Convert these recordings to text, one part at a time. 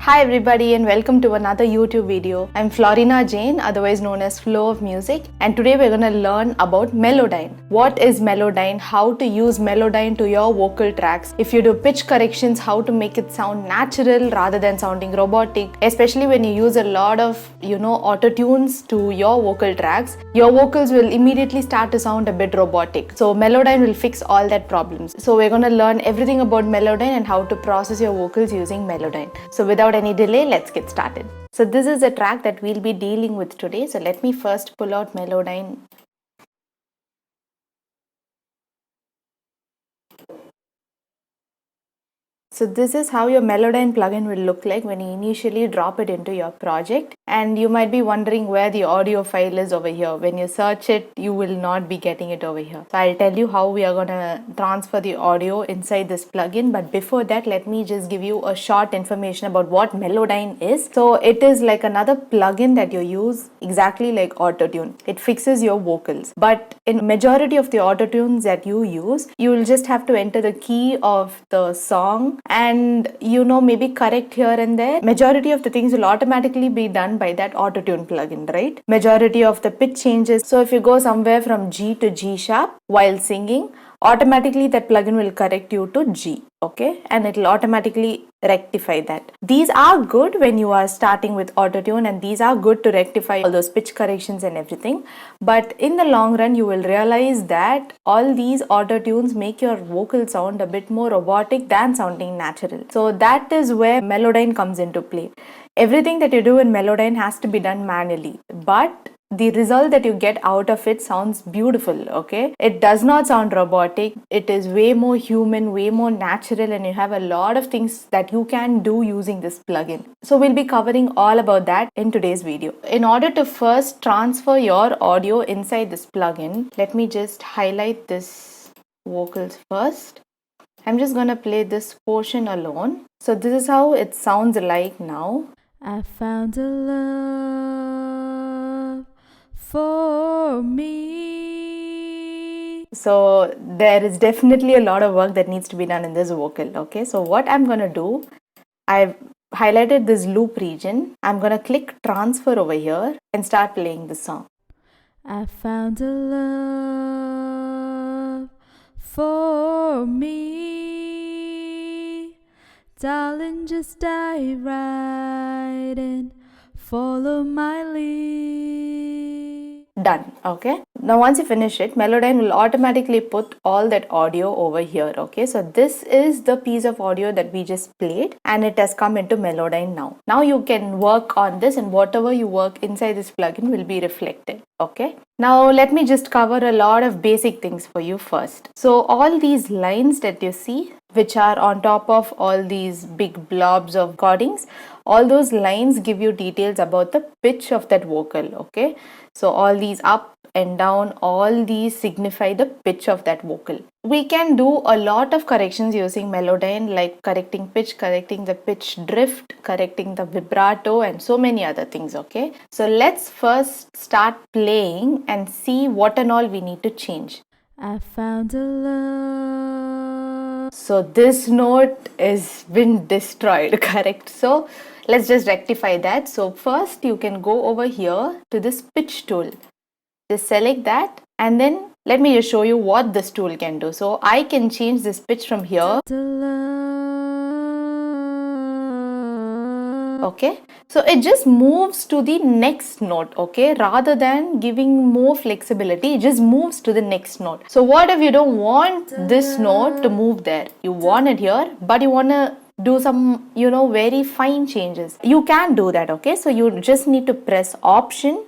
Hi everybody and welcome to another YouTube video. I'm Florina Jain, otherwise known as Flow of Music, and today we're going to learn about Melodyne. What is Melodyne, how to use Melodyne to your vocal tracks, if you do pitch corrections, how to make it sound natural rather than sounding robotic, especially when you use a lot of, auto-tunes to your vocal tracks, your vocals will immediately start to sound a bit robotic. So Melodyne will fix all that problems. So we're going to learn everything about Melodyne and how to process your vocals using Melodyne. So without any delay, let's get started. So this is the track that we'll be dealing with today. So let me first pull out Melodyne. So this is how your Melodyne plugin will look like when you initially drop it into your project. And you might be wondering where the audio file is over here. When you search it, you will not be getting it over here. So I'll tell you how we are going to transfer the audio inside this plugin. But before that, let me just give you a short information about what Melodyne is. So it is like another plugin that you use exactly like autotune. It fixes your vocals. But in majority of the autotunes that you use, you will just have to enter the key of the song and maybe correct here and there. Majority of the things will automatically be done by that autotune plugin, right? Majority of the pitch changes. So if you go somewhere from G to G sharp while singing, automatically that plugin will correct you to G, okay? And it will automatically rectify that. These are good when you are starting with autotune, and these are good to rectify all those pitch corrections and everything. But in the long run, you will realize that all these autotunes make your vocal sound a bit more robotic than sounding natural. So that is where Melodyne comes into play. Everything that you do in Melodyne has to be done manually, but the result that you get out of it sounds beautiful, okay? It does not sound robotic. It is way more human, way more natural, and you have a lot of things that you can do using this plugin. So we'll be covering all about that in today's video. In order to first transfer your audio inside this plugin, let me just highlight this vocals first. I'm just gonna play this portion alone. So this is how it sounds like now. I found a love for me. So there is definitely a lot of work that needs to be done in this vocal, okay? So what I'm gonna do, I've highlighted this loop region. I'm gonna click transfer over here and start playing the song. I found a love for me. Darling, just dive right in, follow my lead. Done, okay? Now once you finish it, Melodyne will automatically put all that audio over here, okay? So this is the piece of audio that we just played, and it has come into Melodyne now. Now you can work on this, and whatever you work inside this plugin will be reflected, okay? Now let me just cover a lot of basic things for you first. So all these lines that you see, which are on top of all these big blobs of recordings, all those lines give you details about the pitch of that vocal, okay? So all these up and down, all these signify the pitch of that vocal. We can do a lot of corrections using Melodyne, like correcting pitch, correcting the pitch drift, correcting the vibrato, and so many other things, okay? So let's first start playing and see what and all we need to change. I found a love. So this note is been destroyed, correct? So let's just rectify that. So first you can go over here to this pitch tool. Just select that, and then let me just show you what this tool can do. So I can change this pitch from here. Okay, so it just moves to the next note, okay? Rather than giving more flexibility, it just moves to the next note. So what if you don't want this note to move there? You want it here, but you want to do some, very fine changes. You can do that, okay? So you just need to press Option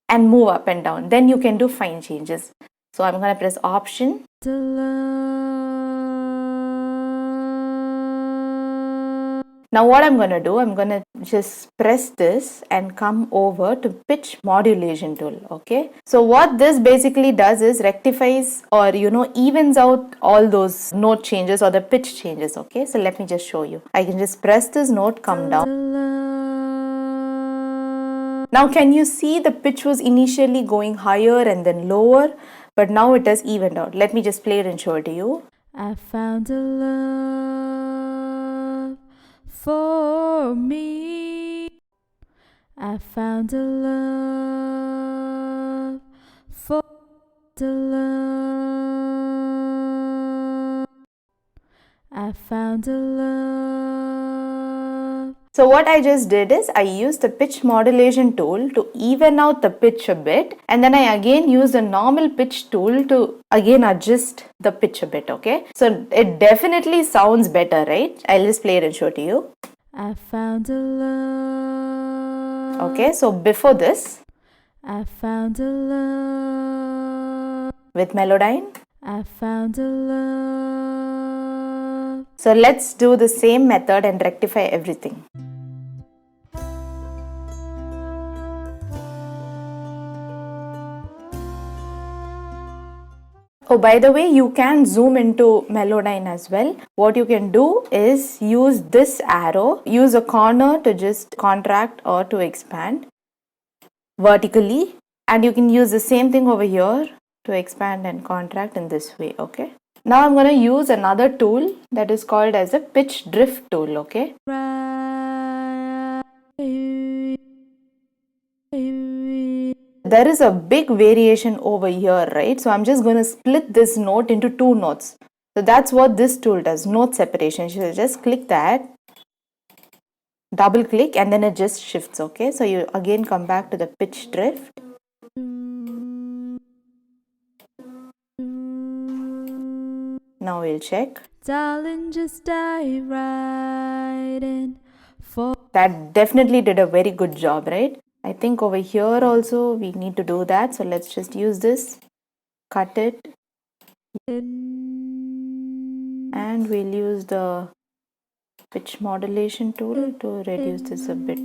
and move up and down. Then you can do fine changes. So I'm going to press Option. Now what I'm going to do, I'm going to just press this and come over to pitch modulation tool, okay? So what this basically does is rectifies or evens out all those note changes or the pitch changes, okay? So let me just show you. I can just press this note, come down. Now can you see the pitch was initially going higher and then lower, but now it has evened out. Let me just play it and show it to you. I found a love for me. I found a love for the love. I found a love. So what I just did is I used the pitch modulation tool to even out the pitch a bit, and then I again used the normal pitch tool to again adjust the pitch a bit, okay? So it definitely sounds better, right? I'll just play it and show it to you. I found a love. Okay, so before this, I found a love. with Melodyne. I found a love. So let's do the same method and rectify everything. Oh, by the way, you can zoom into Melodyne as well. What you can do is use this arrow, use a corner to just contract or to expand vertically, and you can use the same thing over here to expand and contract in this way, okay? Now I'm going to use another tool that is called as a pitch drift tool, okay? There is a big variation over here, right? So I'm just going to split this note into two notes. So that's what this tool does, note separation. So just click that, double click, and then it just shifts, okay? So you again come back to the pitch drift. Now we'll check. Darling, just dive right in. That definitely did a very good job, right? I think over here also we need to do that. So let's just use this, cut it, and we'll use the pitch modulation tool to reduce this a bit.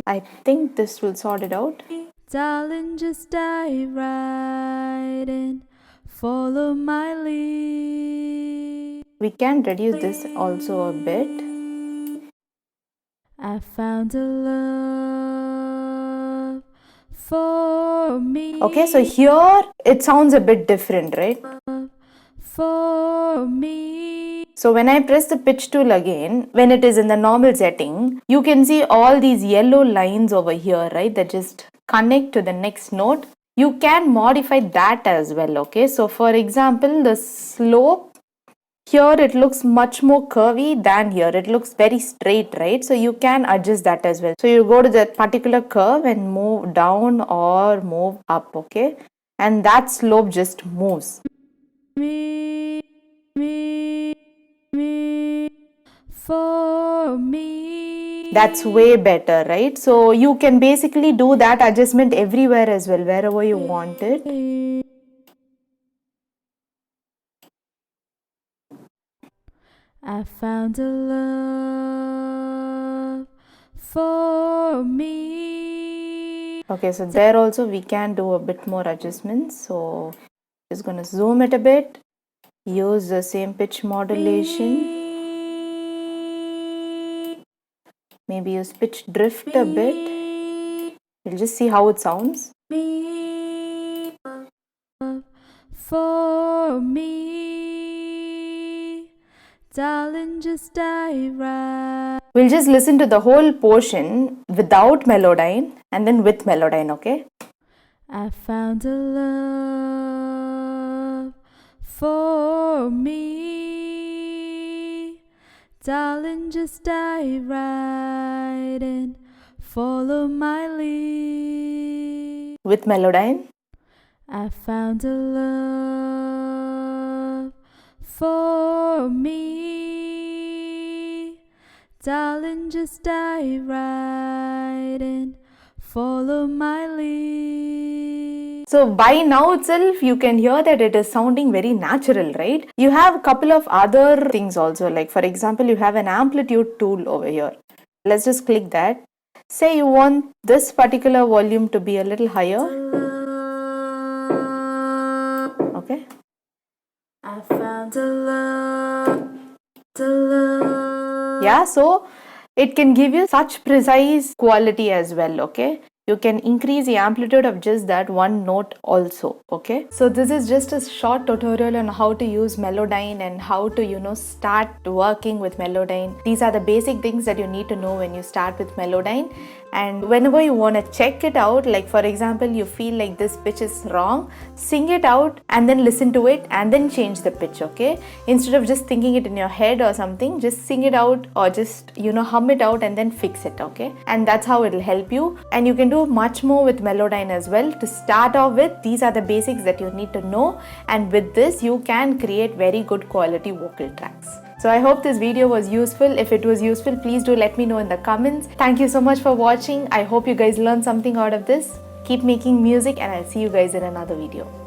I think this will sort it out. Darling, just dive right in. Follow my lead. We can reduce this also a bit. I found a love for me. Okay, so here it sounds a bit different, right? For me. So when I press the pitch tool again, when it is in the normal setting, you can see all these yellow lines over here, right? That just connect to the next note. You can modify that as well, okay? So for example, the slope, here it looks much more curvy than here. It looks very straight, right? So you can adjust that as well. So you go to that particular curve and move down or move up, okay? And that slope just moves. For me. That's way better, right? So you can basically do that adjustment everywhere as well, wherever you want it. I found a love for me. Okay, so there also we can do a bit more adjustments. So just gonna zoom it a bit, use the same pitch modulation. Maybe use pitch drift a bit. We'll just see how it sounds. For me, darling, just dive right. We'll just listen to the whole portion without Melodyne and then with Melodyne, okay? I found a love for me. Darling, just dive right in. Follow my lead. With Melodyne. I found a love for me. Darling, just dive right in. Follow my lead. So by now itself, you can hear that it is sounding very natural, right? You have a couple of other things also. Like for example, you have an amplitude tool over here. Let's just click that. Say you want this particular volume to be a little higher. Okay. I found a love, the love. Yeah, so it can give you such precise quality as well, okay? you can increase the amplitude of just that one note also. Okay, so this is just a short tutorial on how to use Melodyne and how to start working with Melodyne. These are the basic things that you need to know when you start with Melodyne. And whenever you want to check it out, like for example you feel like this pitch is wrong, sing it out and then listen to it and then change the pitch. Okay, instead of just thinking it in your head or something, just sing it out or just hum it out and then fix it. Okay, and that's how it will help you. And you can do much more with Melodyne as well. To start off with, these are the basics that you need to know, and with this you can create very good quality vocal tracks. So I hope this video was useful. If it was useful, please do let me know in the comments. Thank you so much for watching. I hope you guys learned something out of this. Keep making music and I'll see you guys in another video.